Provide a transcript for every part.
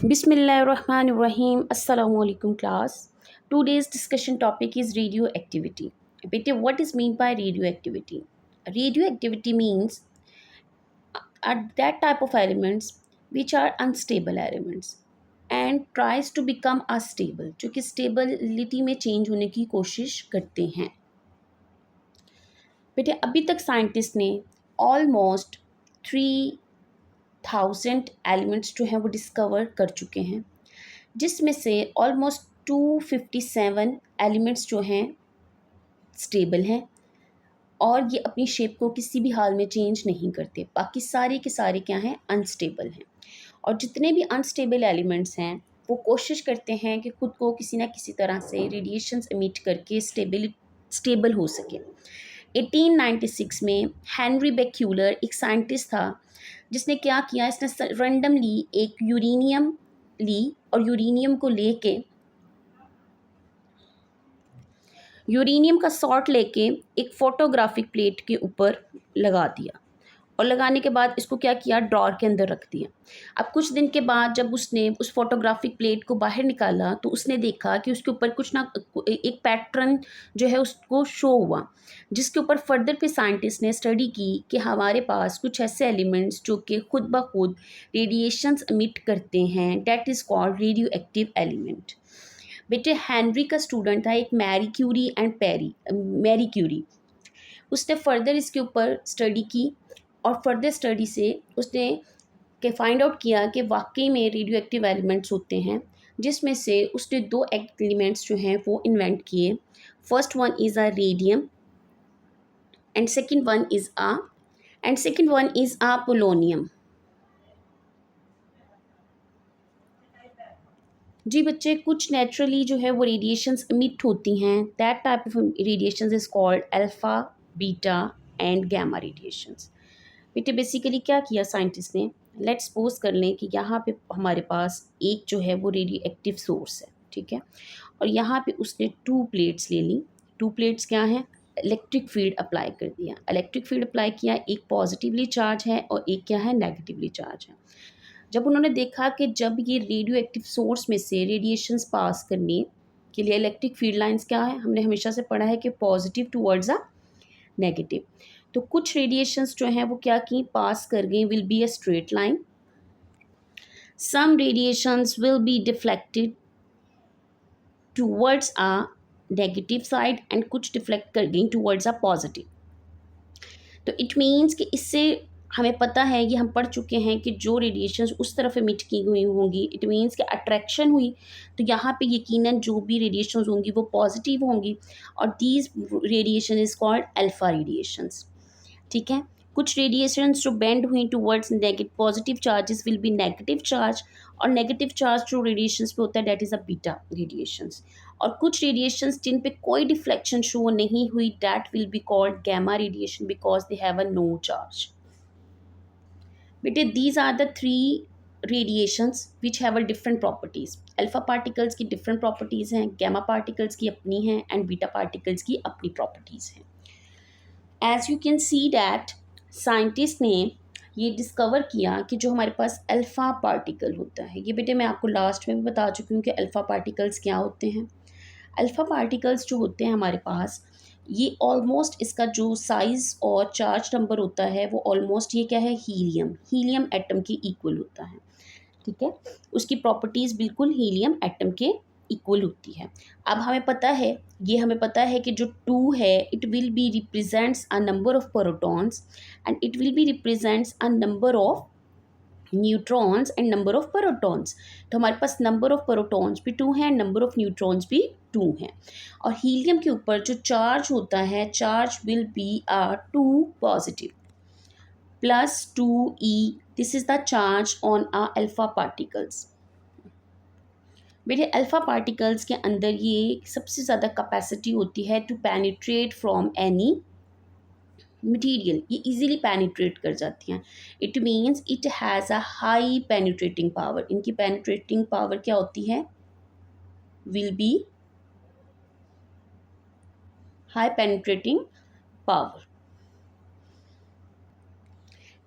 Bismillahirrahmanirrahim. Assalamu alaikum class. Today's discussion topic is radioactivity. Beta, what is meant by radioactivity? Radioactivity means are that type of elements which are unstable elements and tries to become unstable, जो कि stability में change होने की कोशिश करते हैं. बेटे अभी तक साइंटिस्ट ने ऑलमोस्ट 3000 एलिमेंट्स जो हैं वो डिस्कवर कर चुके हैं, जिसमें से ऑलमोस्ट 257 एलिमेंट्स जो हैं स्टेबल हैं और ये अपनी शेप को किसी भी हाल में चेंज नहीं करते. बाकी सारे के सारे क्या हैं, अनस्टेबल हैं. और जितने भी अनस्टेबल एलिमेंट्स हैं वो कोशिश करते हैं कि खुद को किसी ना किसी तरह से रेडिएशंस एमिट करके स्टेबल हो सके. 1896 में हेनरी बेक्यूलर एक साइंटिस्ट था जिसने क्या किया, इसने रैंडमली एक यूरेनियम ली और यूरेनियम को लेके यूरेनियम का सॉल्ट लेके एक फोटोग्राफिक प्लेट के ऊपर लगा दिया और लगाने के बाद इसको क्या किया, ड्रॉअर के अंदर रख दिया. अब कुछ दिन के बाद जब उसने उस फोटोग्राफिक प्लेट को बाहर निकाला तो उसने देखा कि उसके ऊपर कुछ ना एक पैटर्न जो है उसको शो हुआ, जिसके ऊपर फर्दर पे साइंटिस्ट ने स्टडी की कि हमारे पास कुछ ऐसे एलिमेंट्स जो कि खुद ब खुद रेडिएशंस एमिट करते हैं, that is called radio active element. बेटे हेनरी का स्टूडेंट था एक मैरी क्यूरी. उसने फर्दर इसके ऊपर स्टडी की और फर्दर स्टडी से उसने के फाइंड आउट किया कि वाकई में रेडियो एक्टिव एलिमेंट्स होते हैं, जिसमें से उसने 2 एलिमेंट्स जो हैं वो इन्वेंट किए. First one is a radium and second one is a polonium. जी बच्चे, कुछ नेचुरली जो है वो रेडिएशंस एमिट होती हैं. That type of radiations is called alpha, beta and gamma radiations. बेटे बेसिकली क्या किया साइंटिस्ट ने, लेट्स सपोज कर लें कि यहाँ पे हमारे पास एक जो है वो रेडियो एक्टिव सोर्स है, ठीक है, और यहाँ पे उसने 2 प्लेट्स ले ली. 2 प्लेट्स क्या हैं, इलेक्ट्रिक फील्ड अप्लाई कर दिया. इलेक्ट्रिक फील्ड अप्लाई किया, एक पॉजिटिवली चार्ज है और एक क्या है, नेगेटिवली चार्ज है. जब उन्होंने देखा कि जब ये रेडियो एक्टिव सोर्स में से रेडिएशंस पास करने के लिए इलेक्ट्रिक फील्ड लाइंस क्या है, हमने हमेशा से पढ़ा है कि पॉजिटिव टूवर्ड्स अ नेगेटिव. तो कुछ रेडिएशंस जो हैं वो क्या की, पास कर गई, will be a straight line. Some radiations will be deflected towards a negative side and कुछ डिफ्लेक्ट कर गई टूवर्ड्स अ पॉजिटिव. तो इट मीन्स कि इससे हमें पता है, ये हम पढ़ चुके हैं कि जो रेडिएशंस उस तरफ एमिट की हुई होंगी, इट मीन्स कि अट्रैक्शन हुई, तो यहाँ पे यकीनन जो भी रेडिएशंस होंगी वो पॉजिटिव होंगी और these radiation is called alpha radiations. ठीक है, कुछ रेडिएशंस जो बेंड हुई towards negative positive charges will be negative charge, और नेगेटिव चार्ज जो रेडिएशंस पे होता है that is a beta radiations. और कुछ रेडिएशंस जिन पे कोई डिफ्लेक्शन शो नहीं हुई that will be called gamma radiation because they have a no charge. बेटे these are the 3 radiations which have a different properties. Alpha particles की different properties हैं, gamma particles की अपनी हैं एंड बीटा पार्टिकल्स की अपनी प्रॉपर्टीज़ हैं. As you can see that scientist ने ये डिस्कवर किया कि जो हमारे पास अल्फ़ा पार्टिकल होता है, ये बेटे मैं आपको लास्ट में भी बता चुकी हूँ कि अल्फ़ा पार्टिकल्स क्या होते हैं. अल्फ़ा पार्टिकल्स जो होते हैं हमारे पास, ये ऑलमोस्ट इसका जो साइज़ और चार्ज नंबर होता है वो ऑलमोस्ट ये क्या है, हीलियम एटम के इक्वल होता है. ठीक है, उसकी प्रॉपर्टीज़ बिल्कुल हीलियम एटम के इक्वल होती है. अब हमें पता है कि जो 2 है it will be represents a number of protons and it will be represents a number of neutrons and number of protons. तो हमारे पास नंबर ऑफ प्रोटॉन्स भी 2 हैं, नंबर ऑफ न्यूट्रॉन्स भी 2 हैं. और हीलियम के ऊपर जो चार्ज होता है, charge will be 2 positive plus 2e. This is the charge on alpha particles. मेरे अल्फा पार्टिकल्स के अंदर ये सबसे ज़्यादा कैपेसिटी होती है to penetrate from any material, ये इजीली पेनिट्रेट कर जाती हैं. It means it has a high penetrating power. इनकी पेनिट्रेटिंग पावर क्या होती है, will be high penetrating power.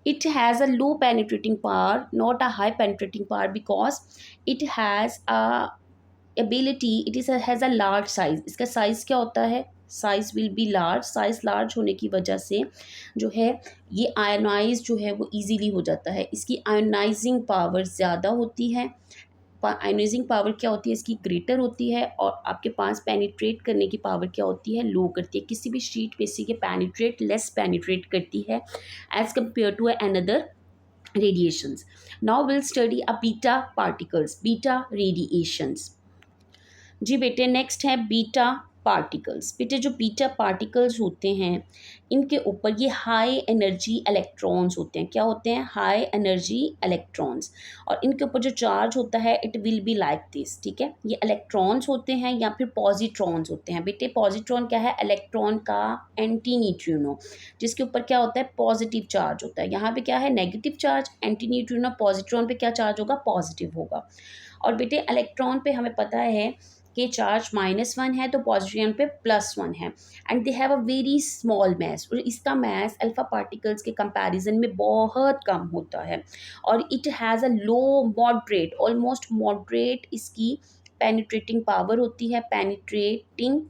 it has a low penetrating power, not a high penetrating power, because it has a ability, has a large size. इसका size क्या होता है, size will be large, size large होने की वजह से जो है ये आयोनाइज जो है वो इजीली हो जाता है। इसकी आयोनाइजिंग पावर ज़्यादा होती है, आयोनाइजिंग पावर क्या होती है इसकी, ग्रेटर होती है, और आपके पास पेनिट्रेट करने की पावर क्या होती है, लो करती है। किसी भी शीट पे से पेनिट्रेट लेस पेनिट्रेट करती है as compare to another radiations. Now we'll study a beta particles, beta radiations. जी बेटे, नेक्स्ट है बीटा पार्टिकल्स। बेटे जो बीटा पार्टिकल्स होते हैं इनके ऊपर ये हाई एनर्जी इलेक्ट्रॉन्स होते हैं। क्या होते हैं, हाई एनर्जी इलेक्ट्रॉन्स, और इनके ऊपर जो चार्ज होता है it will be like this, ठीक है। ये इलेक्ट्रॉन्स होते हैं या फिर पॉजिट्रॉन्स होते हैं। बेटे पॉजिट्रॉन क्या है, इलेक्ट्रॉन का एंटी न्यूट्रिनो, जिसके ऊपर क्या होता है, पॉजिटिव चार्ज होता है। यहाँ पे क्या है, negative charge, anti neutrino, positron पे क्या चार्ज होगा, पॉजिटिव होगा। और बेटे इलेक्ट्रॉन पे हमें पता है कि चार्ज -1 है तो पॉजिट्रॉन पे +1 है, and they have a very small mass, और इसका मैस अल्फा पार्टिकल्स के कंपैरिजन में बहुत कम होता है। और it has a low moderate, almost moderate इसकी पेनिट्रेटिंग पावर होती है, पेनिट्रेटिंग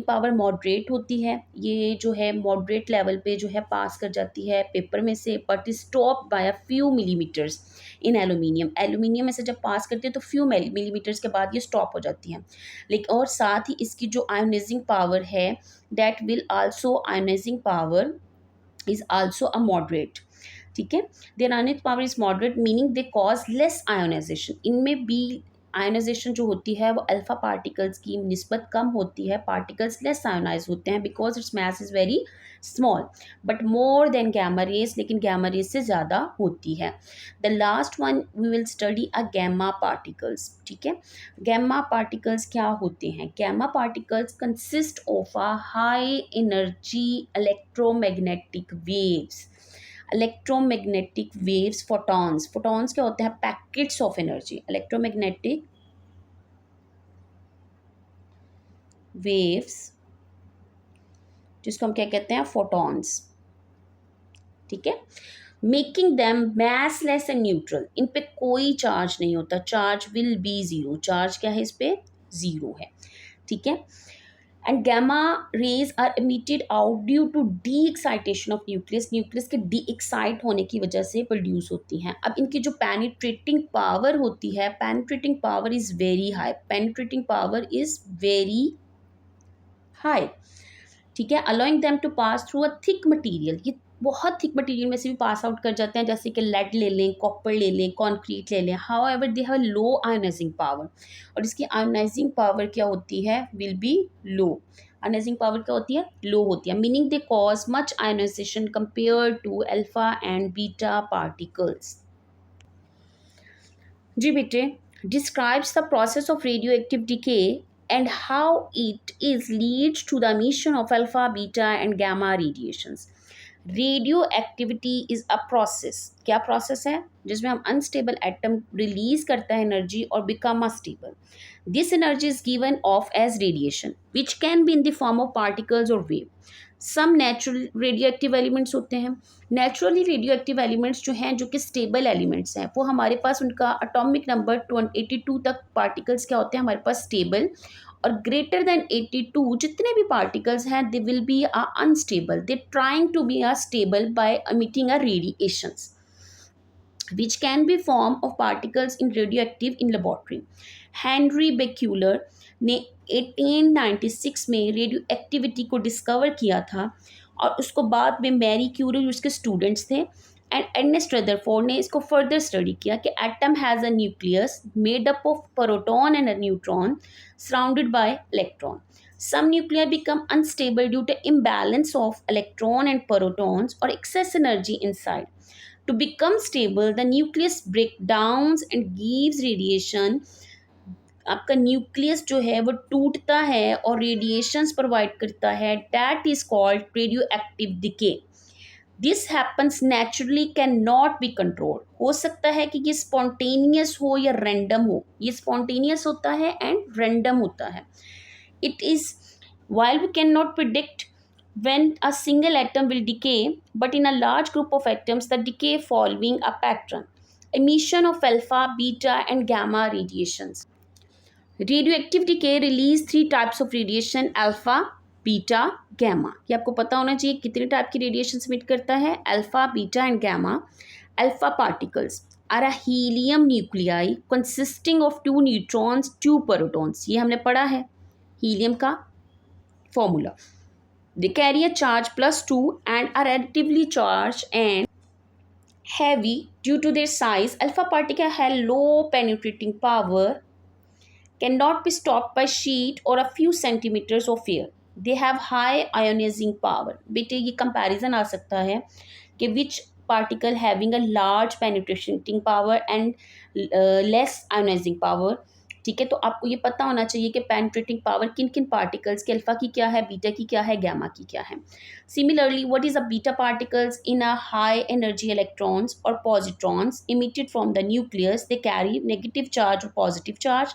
पावर मॉडरेट होती है। ये जो है मॉडरेट लेवल पे जो है पास कर जाती है पेपर में से, but stop by a few millimetres in aluminium में से जब पास करते हैं तो फ्यू मिलीमीटर्स के बाद ये स्टॉप हो जाती है। लेकिन और साथ ही इसकी जो आयोनाइजिंग पावर है that will also, ionizing power is also a moderate, ठीक है। Their ionizing power is moderate meaning they cause less ionization. इनमें भी आयोनाइजेशन जो होती है वो अल्फा पार्टिकल्स की निस्बत कम होती है, पार्टिकल्स लेस आयोनाइज होते हैं because its mass is very small, but more than gamma rays, लेकिन गैमा रेज से ज़्यादा होती है। The last one we will study a gamma particles, ठीक है। गैमा पार्टिकल्स क्या होते हैं, gamma particles consist of a high energy electromagnetic waves, electromagnetic waves, photons, photons क्या होते हैं, packets of energy, electromagnetic waves जिसको हम क्या कहते हैं, फोटॉन्स, ठीक है। मेकिंग दैम मैसलेस एंड न्यूट्रल, इन पे कोई चार्ज नहीं होता, charge will be zero, charge क्या है इस पे, ज़ीरो है, ठीक है। And gamma rays are emitted out due to de excitation of nucleus, nucleus के डी एक्साइट होने की वजह से प्रोड्यूस होती हैं। अब इनकी जो पेनिट्रेटिंग पावर होती है, penetrating power is very high, penetrating power is very high, ठीक है। Allowing them to pass through a thick material, ये बहुत थिक मटीरियल में से भी पास आउट कर जाते हैं, जैसे कि लेड ले लें, कॉपर ले लें, कॉन्क्रीट ले लें। However they have low ionizing power, और इसकी आयोनाइजिंग पावर क्या होती है, will be low, ionizing power क्या होती है, लो होती है, meaning they cause much ionization compare to alpha and beta particles. जी बेटे, describes the process of radioactive decay and how it is leads to the emission of alpha, beta and gamma radiations. Radio activity is a process, क्या process है, जिसमें हम unstable atom release करता है energy और become a stable. This energy is given off as radiation which can be in the form of particles और wave. Some natural radioactive elements होते हैं, नेचुरली रेडियो एक्टिव एलिमेंट्स जो हैं, जो कि स्टेबल एलिमेंट्स हैं, वो हमारे पास उनका एटॉमिक नंबर 82 तक पार्टिकल्स क्या होते हैं हमारे पास, स्टेबल, और ग्रेटर देन 82 जितने भी पार्टिकल्स हैं they will be unstable, they trying to be stable by emitting a radiations which can be form of particles in radioactive in laboratory. Henri Becquerel ने 1896 में रेडियो एक्टिविटी को discover किया था, और उसको बाद में मैरी क्यूरी उसके स्टूडेंट्स थे एंड अर्नेस्ट रदरफोर्ड ने इसको फर्दर स्टडी किया कि atom has a nucleus made up of proton and a neutron surrounded by electron. Some nuclei become unstable due to imbalance of electron and protons or excess energy inside. To become stable, the nucleus breaks down and gives radiation. आपका nucleus जो है वो टूटता है और radiations provide करता है, that is called radio active decay. This happens naturally, can not be control. हो सकता है कि ये स्पॉन्टेनियस हो या रैंडम हो, ये स्पॉन्टेनियस होता है एंड रैंडम होता है. It is, while we cannot predict when a single atom will decay, but in a large group of atoms, the decay following a pattern. Emission of alpha, beta, and gamma radiations. Radioactive decay release three types of radiation: alpha, beta, gamma. ये आपको पता होना चाहिए कितने type की radiation emit करता है. Alpha, beta and gamma. Alpha particles are a helium nuclei consisting of 2 neutrons 2 protons. ये हमने पढ़ा है हीलियम का formula. They carry a charge +2 and are relatively charged and heavy due to their size. Alpha particle have low penetrating power, cannot be stopped by sheet or a few centimeters of air. They have high ionizing power. बेटे ये comparison आ सकता है कि which particle having a large penetrating power and less ionizing power. ठीक है, तो आपको ये पता होना चाहिए कि पेनिट्रेटिंग पावर किन किन पार्टिकल्स के, अल्फा की क्या है, बीटा की क्या है, गैमा की क्या है. Similarly what is a beta particles in a high energy electrons और positrons emitted from the nucleus. They carry negative charge और positive charge.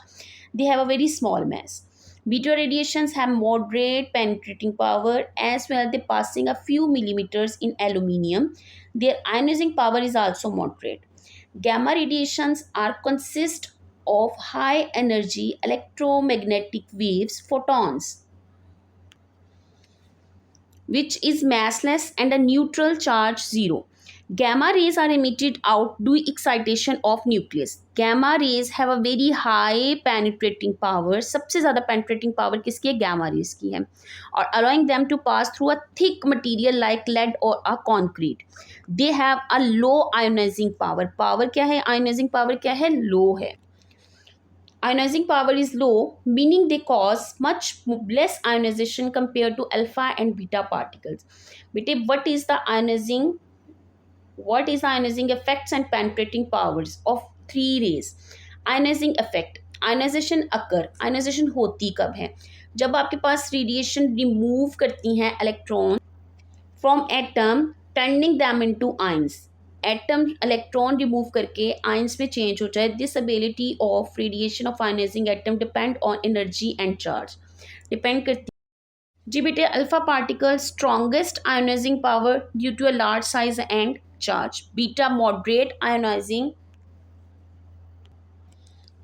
They have a very small mass. Beta radiations have moderate penetrating power as well. They passing a few millimeters in aluminium. Their ionizing power is also moderate. Gamma radiations are consist of high energy electromagnetic waves, photons, which is massless and a neutral charge 0. Gamma rays are emitted out due excitation of nucleus. Gamma rays have a very high penetrating power. सबसे ज़्यादा penetrating power किसकी है? Gamma rays की है. और allowing them to pass through a thick material like lead or a concrete. They have a low ionizing power. Power क्या है? Ionizing power क्या है? Low है. Ionizing power is low, meaning they cause much less ionization compared to alpha and beta particles. बेटे, what is ionizing effects and penetrating powers of 3 rays? Ionizing effect. Ionization occur. Ionization होती कब है? जब आपके पास radiation remove करती हैं electron from atom, turning them into ions. Atom electron remove करके ions में चेंज हो जाए. This ability of radiation of ionizing atom depend on energy and charge. Depend करती जी बेटे. Alpha particle strongest ionizing power due to a large size and charge. Beta moderate ionizing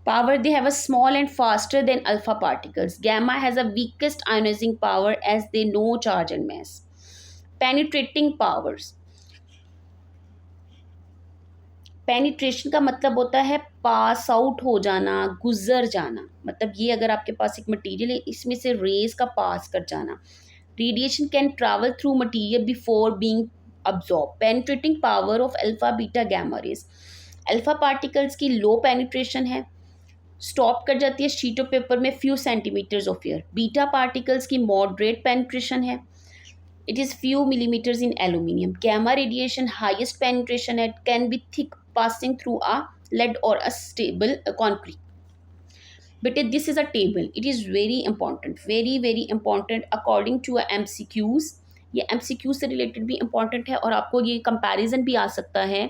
power. They have a small and faster than alpha particles. Gamma has a weakest ionizing power as they no charge and mass. Penetrating powers. Penetration का मतलब होता है pass out हो जाना, गुजर जाना. मतलब ये अगर आपके पास एक मटेरियल है, इसमें से रेज का पास कर जाना. Radiation can travel through material before being absorb. Penetrating power of alpha, beta, gamma rays. Alpha particles की लो पेनिट्रेशन है, स्टॉप कर जाती है शीट ऑफ पेपर में few centimetres of air. Beta particles की मॉडरेट पेनिट्रेशन है, it is few millimetres in aluminium. Gamma radiation highest penetration है, can be thick passing through a lead और a stable concrete. बेटे this is a table, it is very important, very very important according to MCQs. ये MCQ से related भी important है और आपको ये कंपैरिजन भी आ सकता है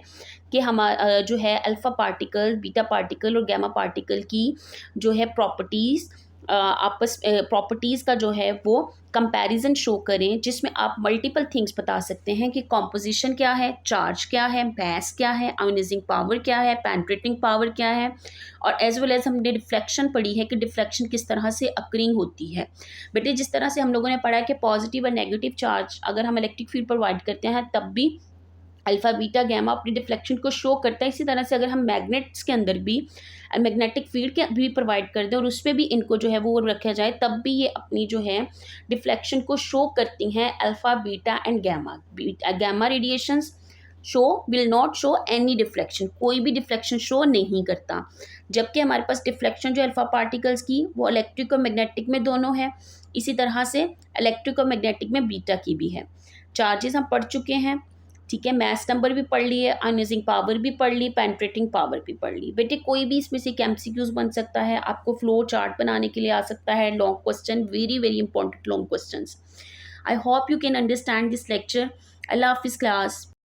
कि हमारा जो है अल्फ़ा पार्टिकल, बीटा पार्टिकल और गैमा पार्टिकल की जो है प्रॉपर्टीज़, आपस प्रॉपर्टीज़ का जो है वो कंपैरिजन शो करें, जिसमें आप मल्टीपल थिंग्स बता सकते हैं कि कॉम्पोजिशन क्या है, चार्ज क्या है, मैस क्या है, आयोनाइजिंग पावर क्या है, पेनिट्रेटिंग पावर क्या है, और एज वेल एज हमने डिफ्लेक्शन पढ़ी है कि डिफ्लेक्शन किस तरह से अकरिंग होती है. बेटे जिस तरह से हम लोगों ने पढ़ा है कि पॉजिटिव और नेगेटिव चार्ज अगर हम इलेक्ट्रिक फील्ड प्रोवाइड करते हैं तब भी अल्फा बीटा गैमा अपनी डिफ्लेक्शन को शो करता है. इसी तरह से अगर हम मैग्नेट्स के अंदर भी मैग्नेटिक फील्ड के भी प्रोवाइड कर दें और उसमें भी इनको जो है वो रखा जाए, तब भी ये अपनी जो है डिफ्लेक्शन को शो करती हैं. Alpha beta and gamma radiations show will not show any deflection, कोई भी डिफ्लेक्शन शो नहीं करता. जबकि हमारे पास डिफ्लेक्शन जो अल्फा पार्टिकल्स की वो इलेक्ट्रिक और मैग्नेटिक में दोनों है. इसी तरह से इलेक्ट्रिक और मैग्नेटिक में बीटा की भी है. चार्जेस हम पढ़ चुके हैं, ठीक है. मैस नंबर भी पढ़ लिए, आयोनाइजिंग पावर भी पढ़ ली, पेनिट्रेटिंग पावर भी पढ़ ली. बेटे कोई भी इसमें से MCQs बन सकता है, आपको फ्लो चार्ट बनाने के लिए आ सकता है, long question, very very important long questions. I hope you can understand this lecture. अल्लाह हाफिज़ क्लास.